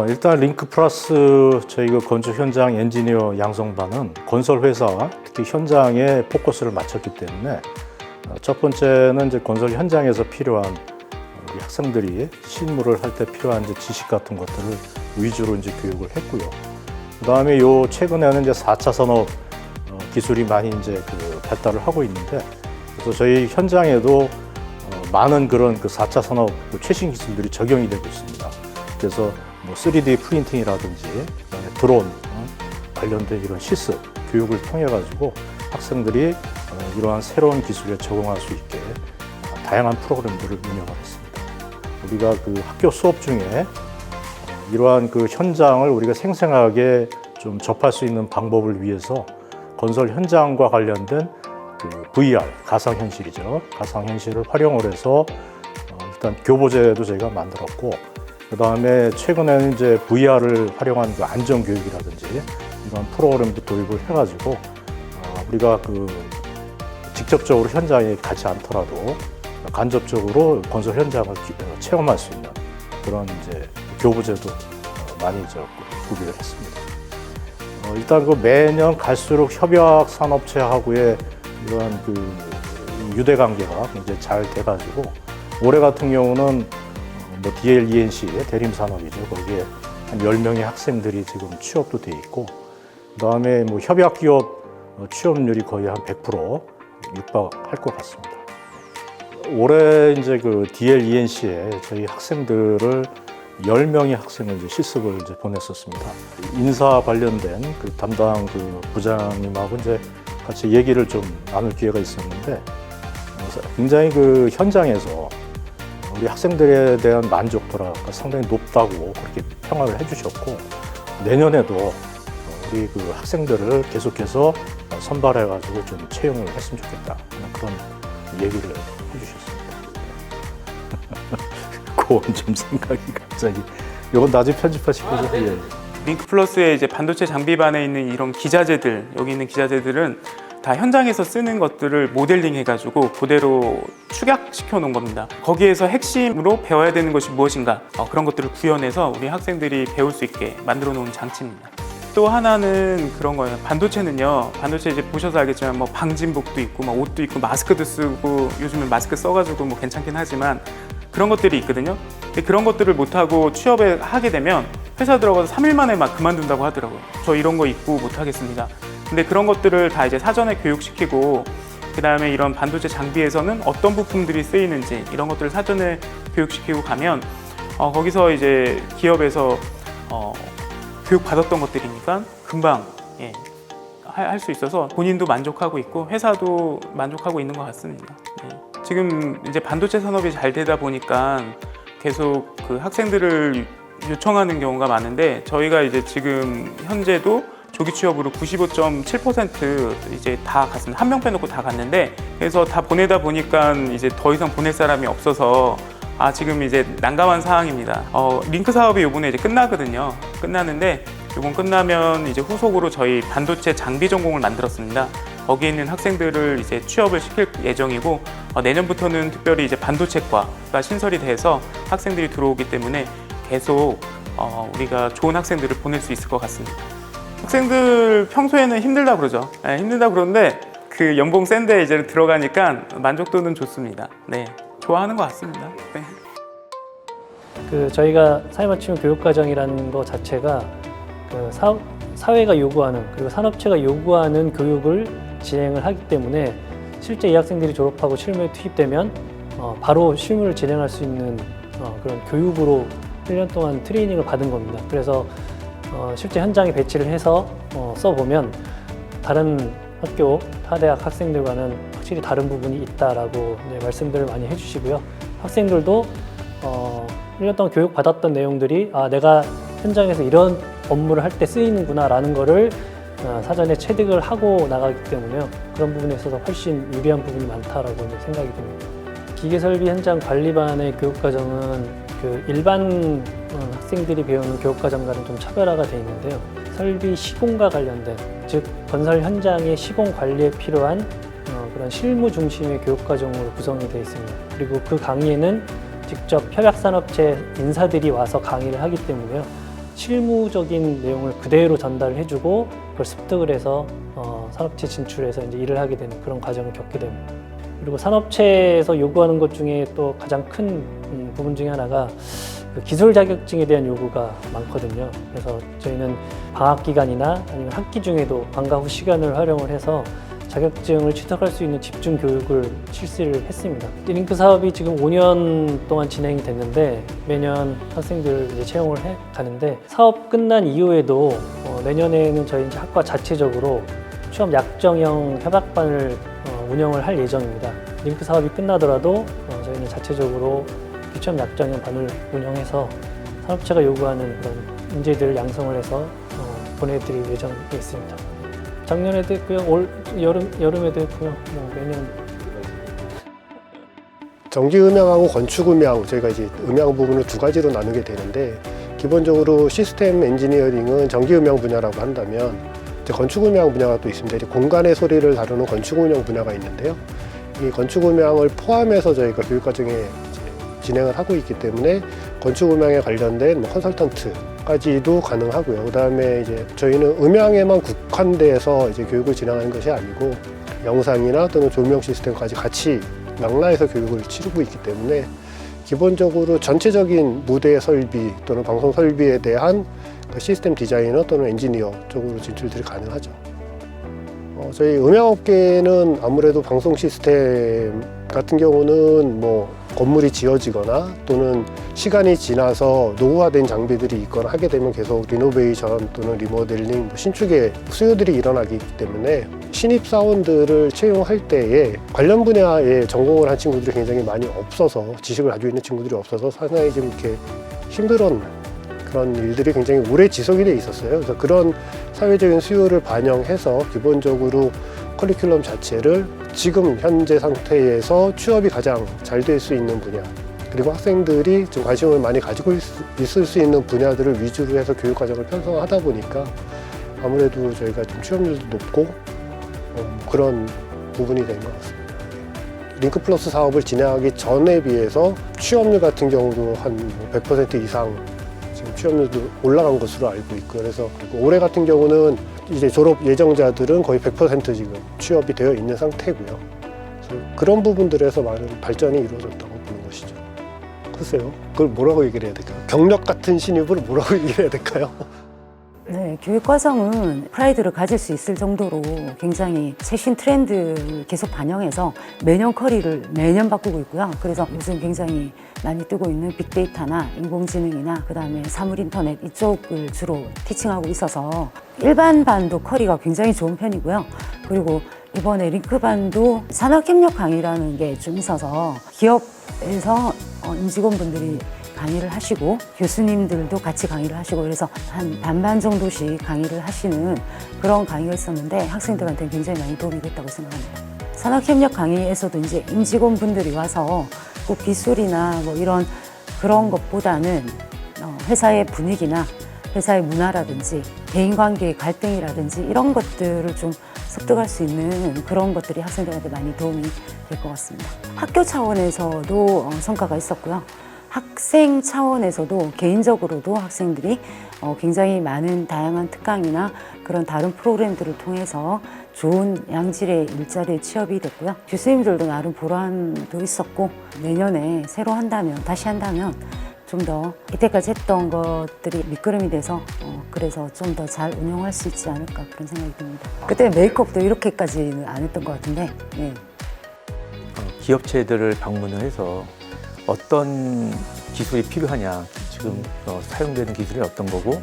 일단 링크 플러스 저희 그 건축 현장 엔지니어 양성반은 건설 회사 특히 현장에 포커스를 맞췄기 때문에 첫 번째는 이제 건설 현장에서 필요한 우리 학생들이 실무를 할 때 필요한 이제 지식 같은 것들을 위주로 이제 교육을 했고요. 그다음에 요 최근에는 이제 4차 산업 기술이 많이 이제 발달을 하고 있는데, 그래서 저희 현장에도 많은 그런 4차 산업 최신 기술들이 적용이 되고 있습니다. 그래서 뭐 3D 프린팅이라든지 그다음에 드론 관련된 이런 실습 교육을 통해 가지고 학생들이 이러한 새로운 기술에 적응할 수 있게 다양한 프로그램들을 운영을 했습니다. 우리가 학교 수업 중에 이러한 현장을 우리가 생생하게 좀 접할 수 있는 방법을 위해서 건설 현장과 관련된 VR 가상현실이죠. 가상현실을 활용을 해서 일단 교보제도 저희가 만들었고, 그 다음에 최근에는 이제 VR을 활용한 안전교육이라든지 이런 프로그램도 도입을 해가지고 우리가 직접적으로 현장에 가지 않더라도 간접적으로 건설 현장을 체험할 수 있는 그런 이제 교보제도 많이 구비를 했습니다. 일단 매년 갈수록 협약 산업체하고의 이러한 유대 관계가 굉장히 잘 돼가지고 올해 같은 경우는 DLENC 대림산업이죠. 거기에 한 10명의 학생들이 지금 취업도 돼 있고, 그다음에 협약 기업 취업률이 거의 한 100% 육박할 것 같습니다. 올해 이제 DLENC에 저희 학생들을 10명의 학생을 이제 실습을 이제 보냈었습니다. 인사 관련된 담당 부장님하고 이제 같이 얘기를 좀 나눌 기회가 있었는데, 굉장히 현장에서 우리 학생들에 대한 만족도가 상당히 높다고 그렇게 평가를 해주셨고, 내년에도 우리 학생들을 계속해서 선발해가지고 좀 채용을 했으면 좋겠다 하는 그런 얘기를 해주셨습니다. 그건 좀 생각이 갑자기. 이건 나중에 편집하시면서. 예. 링크 플러스의 이제 반도체 장비반에 있는 이런 기자재들, 여기 있는 기자재들은 다 현장에서 쓰는 것들을 모델링 해가지고 그대로 축약시켜 놓은 겁니다. 거기에서 핵심으로 배워야 되는 것이 무엇인가, 그런 것들을 구현해서 우리 학생들이 배울 수 있게 만들어 놓은 장치입니다. 또 하나는 그런 거예요. 반도체는요, 반도체 이제 보셔서 알겠지만 방진복도 있고 옷도 있고 마스크도 쓰고, 요즘은 마스크 써가지고 괜찮긴 하지만 그런 것들이 있거든요. 근데 그런 것들을 못하고 취업을 하게 되면 회사 들어가서 3일 만에 그만둔다고 하더라고요. 저 이런 거 입고 못하겠습니다. 근데 그런 것들을 다 이제 사전에 교육시키고, 그 다음에 이런 반도체 장비에서는 어떤 부품들이 쓰이는지 이런 것들을 사전에 교육시키고 가면 거기서 이제 기업에서 교육 받았던 것들이니까 금방 할 수 있어서 본인도 만족하고 있고 회사도 만족하고 있는 것 같습니다. 지금 이제 반도체 산업이 잘 되다 보니까 계속 학생들을 요청하는 경우가 많은데, 저희가 이제 지금 현재도 조기 취업으로 95.7% 이제 다 갔습니다. 한 명 빼놓고 다 갔는데, 그래서 다 보내다 보니까 이제 더 이상 보낼 사람이 없어서 지금 이제 난감한 상황입니다. 링크 사업이 이번에 이제 끝나거든요. 끝나는데 이번 끝나면 이제 후속으로 저희 반도체 장비 전공을 만들었습니다. 거기에 있는 학생들을 이제 취업을 시킬 예정이고, 내년부터는 특별히 이제 반도체과가 신설이 돼서 학생들이 들어오기 때문에 계속 우리가 좋은 학생들을 보낼 수 있을 것 같습니다. 학생들 평소에는 힘들다 그러죠. 힘들다 그러는데 연봉 센데 이제 들어가니까 만족도는 좋습니다. 네, 좋아하는 것 같습니다. 네. 저희가 사회맞춤 교육과정이라는 것 자체가 사회가 요구하는, 그리고 산업체가 요구하는 교육을 진행을 하기 때문에 실제 이 학생들이 졸업하고 실무에 투입되면 바로 실무를 진행할 수 있는 그런 교육으로 1년 동안 트레이닝을 받은 겁니다. 그래서 실제 현장에 배치를 해서 써보면 다른 학교, 타 대학 학생들과는 확실히 다른 부분이 있다라고 말씀들을 많이 해주시고요. 학생들도 1년 동안 교육받았던 내용들이 내가 현장에서 이런 업무를 할 때 쓰이는구나 라는 거를 사전에 체득을 하고 나가기 때문에 그런 부분에 있어서 훨씬 유리한 부분이 많다라고 생각이 듭니다. 기계설비 현장 관리반의 교육과정은 일반 학생들이 배우는 교육과정과는 좀 차별화가 되어 있는데요. 설비 시공과 관련된, 즉 건설 현장의 시공 관리에 필요한 그런 실무 중심의 교육과정으로 구성이 되어 있습니다. 그리고 그 강의에는 직접 협약산업체 인사들이 와서 강의를 하기 때문에요. 실무적인 내용을 그대로 전달을 해주고 그걸 습득을 해서 산업체 진출해서 이제 일을 하게 되는 그런 과정을 겪게 됩니다. 그리고 산업체에서 요구하는 것 중에 또 가장 큰 부분 중에 하나가 그 기술 자격증에 대한 요구가 많거든요. 그래서 저희는 방학 기간이나 아니면 학기 중에도 방과 후 시간을 활용을 해서 자격증을 취득할 수 있는 집중 교육을 실시를 했습니다. 링크 사업이 지금 5년 동안 진행이 됐는데 매년 학생들 이제 채용을 해 가는데 사업 끝난 이후에도 내년에는 저희 이제 학과 자체적으로 취업 약정형 협약반을 운영을 할 예정입니다. 링크 사업이 끝나더라도 저희는 자체적으로 취업 약정형 반을 운영해서 산업체가 요구하는 그런 인재들을 양성을 해서 보내드릴 예정에 있습니다. 작년에도 했고요, 올 여름에도 했고요, 매년. 전기음향하고 건축음향, 저희가 이제 음향 부분을 두 가지로 나누게 되는데, 기본적으로 시스템 엔지니어링은 전기음향 분야라고 한다면 이제 건축음향 분야가 또 있습니다. 이제 공간의 소리를 다루는 건축음향 분야가 있는데요. 이 건축음향을 포함해서 저희가 교육과정에 진행을 하고 있기 때문에 건축음향에 관련된 컨설턴트까지도 가능하고요. 그다음에 이제 저희는 음향에만 국한돼서 이제 교육을 진행하는 것이 아니고 영상이나 또는 조명 시스템까지 같이 망라해서 교육을 치르고 있기 때문에 기본적으로 전체적인 무대 설비 또는 방송 설비에 대한 시스템 디자이너 또는 엔지니어 쪽으로 진출들이 가능하죠. 저희 음향업계는 아무래도 방송 시스템 같은 경우는 건물이 지어지거나 또는 시간이 지나서 노후화된 장비들이 있거나 하게 되면 계속 리노베이션 또는 리모델링, 신축의 수요들이 일어나기 때문에 신입 사원들을 채용할 때에 관련 분야에 전공을 한 친구들이 굉장히 많이 없어서, 지식을 가지고 있는 친구들이 없어서 상당히 좀 이렇게 힘들었는 그런 일들이 굉장히 오래 지속이 돼 있었어요. 그래서 그런 사회적인 수요를 반영해서 기본적으로 커리큘럼 자체를 지금 현재 상태에서 취업이 가장 잘 될 수 있는 분야, 그리고 학생들이 좀 관심을 많이 가지고 있을 수 있는 분야들을 위주로 해서 교육 과정을 편성하다 보니까 아무래도 저희가 좀 취업률도 높고 그런 부분이 된 것 같습니다. 링크 플러스 사업을 진행하기 전에 비해서 취업률 같은 경우도 한 100% 이상 지금 취업률도 올라간 것으로 알고 있고요. 그래서 올해 같은 경우는 이제 졸업 예정자들은 거의 100% 지금 취업이 되어 있는 상태고요. 그래서 그런 부분들에서 많은 발전이 이루어졌다고 보는 것이죠. 글쎄요, 그걸 뭐라고 얘기를 해야 될까요? 경력 같은 신입을 뭐라고 얘기를 해야 될까요? 네, 교육과정은 프라이드를 가질 수 있을 정도로 굉장히 최신 트렌드를 계속 반영해서 매년 커리를 매년 바꾸고 있고요. 그래서 요즘 굉장히 많이 뜨고 있는 빅데이터나 인공지능이나 그다음에 사물 인터넷 이쪽을 주로 티칭하고 있어서 일반 반도 커리가 굉장히 좋은 편이고요. 그리고 이번에 링크 반도 산학협력 강의라는 게 좀 있어서 기업에서 임직원분들이 강의를 하시고 교수님들도 같이 강의를 하시고 그래서 한 반반 정도씩 강의를 하시는 그런 강의가 있었는데 학생들한테 굉장히 많이 도움이 됐다고 생각합니다. 산학협력 강의에서도 이제 임직원분들이 와서 꼭 기술이나 이런 그런 것보다는 회사의 분위기나 회사의 문화라든지 대인관계의 갈등이라든지 이런 것들을 좀 습득할 수 있는 그런 것들이 학생들한테 많이 도움이 될 것 같습니다. 학교 차원에서도 성과가 있었고요. 학생 차원에서도 개인적으로도 학생들이 굉장히 많은 다양한 특강이나 그런 다른 프로그램들을 통해서 좋은 양질의 일자리에 취업이 됐고요. 교수님들도 나름 보람도 있었고 내년에 새로 다시 한다면 좀 더 이때까지 했던 것들이 밑거름이 돼서 그래서 좀 더 잘 운영할 수 있지 않을까 그런 생각이 듭니다. 그때 메이크업도 이렇게까지는 안 했던 것 같은데 네. 기업체들을 방문을 해서 어떤 기술이 필요하냐, 지금 사용되는 기술이 어떤 거고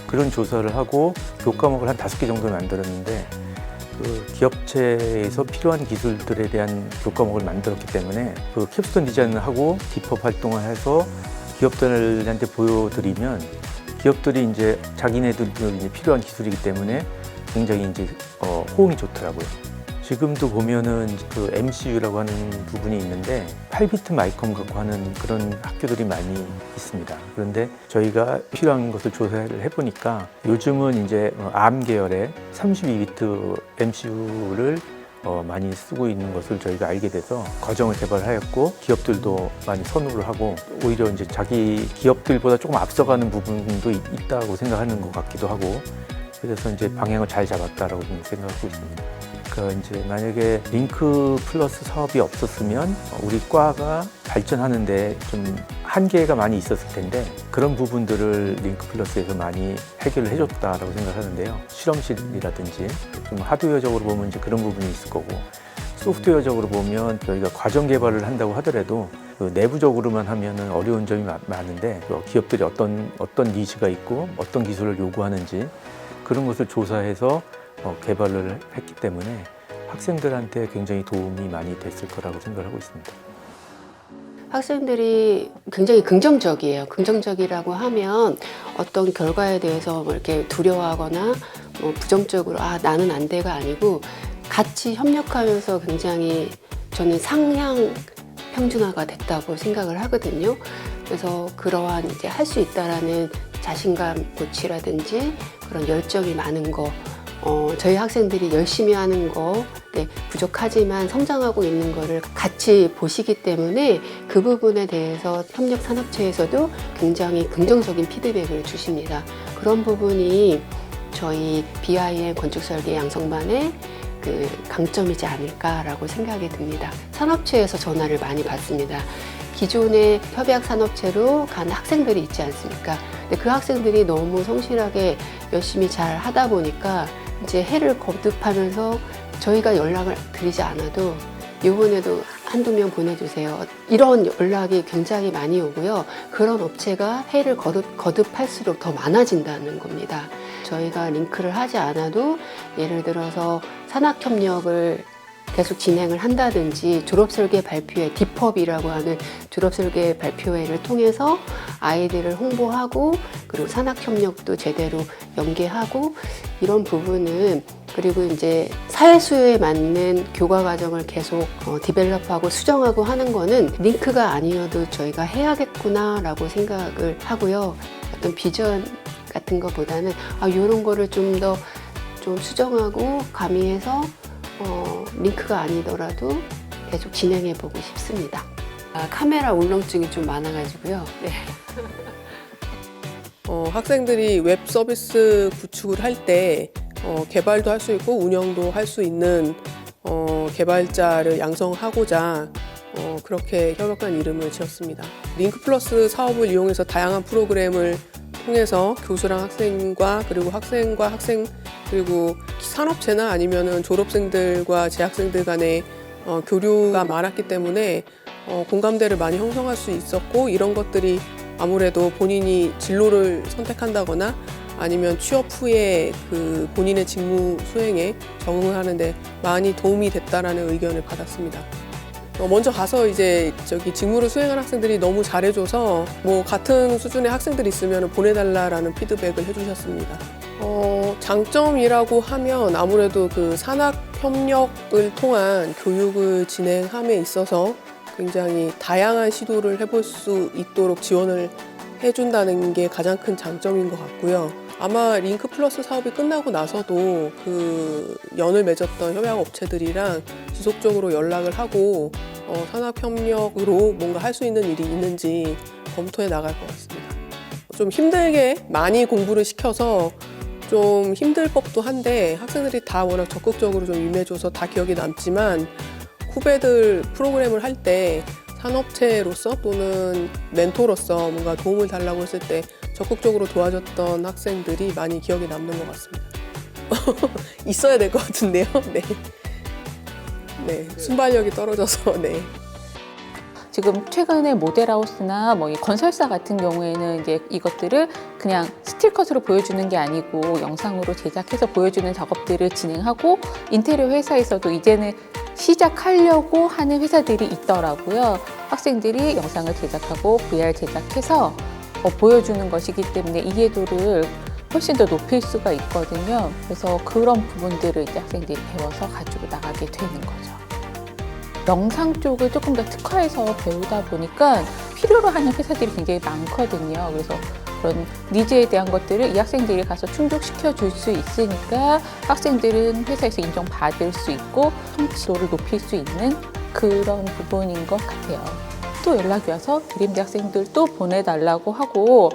그런 조사를 하고 교과목을 한 5개 정도 만들었는데 그 기업체에서 필요한 기술들에 대한 교과목을 만들었기 때문에 그 캡스톤 디자인을 하고 디법 활동을 해서 기업들한테 보여드리면 기업들이 이제 자기네들 이제 필요한 기술이기 때문에 굉장히 이제 호응이 좋더라고요. 지금도 보면은 그 MCU라고 하는 부분이 있는데 8비트 마이컴 갖고 하는 그런 학교들이 많이 있습니다. 그런데 저희가 필요한 것을 조사를 해보니까 요즘은 이제 ARM 계열의 32비트 MCU를 많이 쓰고 있는 것을 저희가 알게 돼서 과정을 개발하였고 기업들도 많이 선호를 하고 오히려 이제 자기 기업들보다 조금 앞서가는 부분도 있다고 생각하는 것 같기도 하고 그래서 이제 방향을 잘 잡았다라고 좀 생각하고 있습니다. 그러니까 이제 만약에 링크 플러스 사업이 없었으면 우리 과가 발전하는데 좀 한계가 많이 있었을 텐데 그런 부분들을 링크 플러스에서 많이 해결을 해줬다라고 생각하는데요. 실험실이라든지 좀 하드웨어적으로 보면 이제 그런 부분이 있을 거고 소프트웨어적으로 보면 저희가 과정 개발을 한다고 하더라도 그 내부적으로만 하면은 어려운 점이 많은데 기업들이 어떤 니즈가 있고 어떤 기술을 요구하는지 그런 것을 조사해서 개발을 했기 때문에 학생들한테 굉장히 도움이 많이 됐을 거라고 생각하고 있습니다. 학생들이 굉장히 긍정적이에요. 긍정적이라고 하면 어떤 결과에 대해서 뭐 이렇게 두려워하거나 뭐 부정적으로 나는 안 돼가 아니고 같이 협력하면서 굉장히 저는 상향 평준화가 됐다고 생각을 하거든요. 그래서 그러한 이제 할 수 있다라는 자신감 고취라든지 그런 열정이 많은 거, 저희 학생들이 열심히 하는 거, 부족하지만 성장하고 있는 거를 같이 보시기 때문에 그 부분에 대해서 협력산업체에서도 굉장히 긍정적인 피드백을 주십니다. 그런 부분이 저희 BIM 건축설계 양성반의 그 강점이지 않을까라고 생각이 듭니다. 산업체에서 전화를 많이 받습니다. 기존의 협약 산업체로 간 학생들이 있지 않습니까? 근데 그 학생들이 너무 성실하게 열심히 잘 하다 보니까 이제 해를 거듭하면서 저희가 연락을 드리지 않아도 이번에도 한두 명 보내주세요. 이런 연락이 굉장히 많이 오고요. 그런 업체가 해를 거듭할수록 더 많아진다는 겁니다. 저희가 링크를 하지 않아도 예를 들어서 산학협력을 계속 진행을 한다든지 졸업설계 발표회, 디펍이라고 하는 졸업설계 발표회를 통해서 아이들을 홍보하고 그리고 산학협력도 제대로 연계하고 이런 부분은 그리고 이제 사회 수요에 맞는 교과 과정을 계속 디벨롭하고 수정하고 하는 거는 링크가 아니어도 저희가 해야겠구나라고 생각을 하고요. 어떤 비전 같은 것보다는 이런 거를 좀 더 좀 수정하고 가미해서 링크가 아니더라도 계속 진행해 보고 싶습니다. 카메라 울렁증이 좀 많아가지고요. 네. 학생들이 웹 서비스 구축을 할 때 개발도 할 수 있고 운영도 할 수 있는 개발자를 양성하고자 그렇게 협력한 이름을 지었습니다. 링크 플러스 사업을 이용해서 다양한 프로그램을 통해서 교수랑 학생과 그리고 학생과 학생 그리고 산업체나 아니면은 졸업생들과 재학생들 간의 교류가 많았기 때문에 공감대를 많이 형성할 수 있었고 이런 것들이 아무래도 본인이 진로를 선택한다거나 아니면 취업 후에 그 본인의 직무 수행에 적응을 하는데 많이 도움이 됐다라는 의견을 받았습니다. 먼저 가서 이제 직무를 수행한 학생들이 너무 잘해줘서 뭐 같은 수준의 학생들이 있으면 보내달라라는 피드백을 해주셨습니다. 장점이라고 하면 아무래도 그 산학협력을 통한 교육을 진행함에 있어서 굉장히 다양한 시도를 해볼 수 있도록 지원을 해준다는 게 가장 큰 장점인 것 같고요. 아마 링크 플러스 사업이 끝나고 나서도 그 연을 맺었던 협약 업체들이랑 지속적으로 연락을 하고 산학협력으로 뭔가 할 수 있는 일이 있는지 검토해 나갈 것 같습니다. 좀 힘들게 많이 공부를 시켜서 좀 힘들 법도 한데 학생들이 다 워낙 적극적으로 좀 임해줘서 다 기억에 남지만 후배들 프로그램을 할 때 산업체로서 또는 멘토로서 뭔가 도움을 달라고 했을 때 적극적으로 도와줬던 학생들이 많이 기억에 남는 것 같습니다. 있어야 될 것 같은데요. 네. 네, 순발력이 떨어져서 네. 지금 최근에 모델하우스나 뭐 건설사 같은 경우에는 이제 이것들을 그냥 스틸컷으로 보여주는 게 아니고 영상으로 제작해서 보여주는 작업들을 진행하고 인테리어 회사에서도 이제는 시작하려고 하는 회사들이 있더라고요. 학생들이 영상을 제작하고 VR 제작해서 보여주는 것이기 때문에 이해도를 훨씬 더 높일 수가 있거든요. 그래서 그런 부분들을 이제 학생들이 배워서 가지고 나가게 되는 거죠. 영상 쪽을 조금 더 특화해서 배우다 보니까 필요로 하는 회사들이 굉장히 많거든요. 그래서 그런 니즈에 대한 것들을 이 학생들이 가서 충족시켜 줄 수 있으니까 학생들은 회사에서 인정받을 수 있고 성취도를 높일 수 있는 그런 부분인 것 같아요. 또 연락이 와서 드림대 학생들 또 보내달라고 하고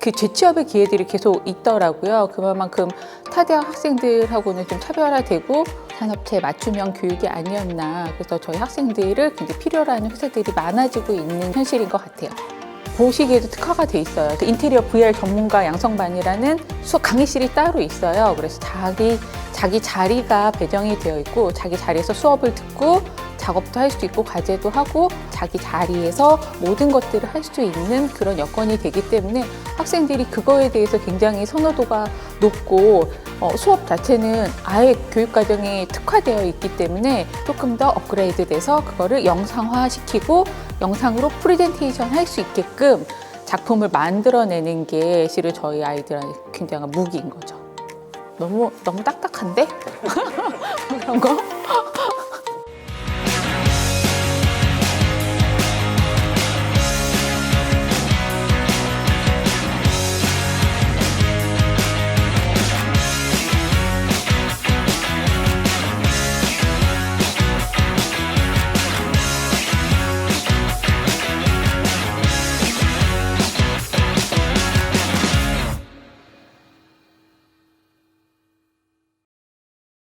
그 재취업의 기회들이 계속 있더라고요. 그만큼 타대학 학생들하고는 좀 차별화되고 산업체 맞춤형 교육이 아니었나. 그래서 저희 학생들을 굉장히 필요로 하는 회사들이 많아지고 있는 현실인 것 같아요. 보시기에도 특화가 돼 있어요. 인테리어 VR 전문가 양성반이라는 수업 강의실이 따로 있어요. 그래서 자기 자리가 배정이 되어 있고 자기 자리에서 수업을 듣고 작업도 할 수 있고 과제도 하고 자기 자리에서 모든 것들을 할 수 있는 그런 여건이 되기 때문에 학생들이 그거에 대해서 굉장히 선호도가 높고 수업 자체는 아예 교육과정이 특화되어 있기 때문에 조금 더 업그레이드 돼서 그거를 영상화시키고 영상으로 프레젠테이션 할 수 있게끔 작품을 만들어내는 게 실은 저희 아이들한테 굉장한 무기인 거죠. 너무 딱딱한데? 그런 거?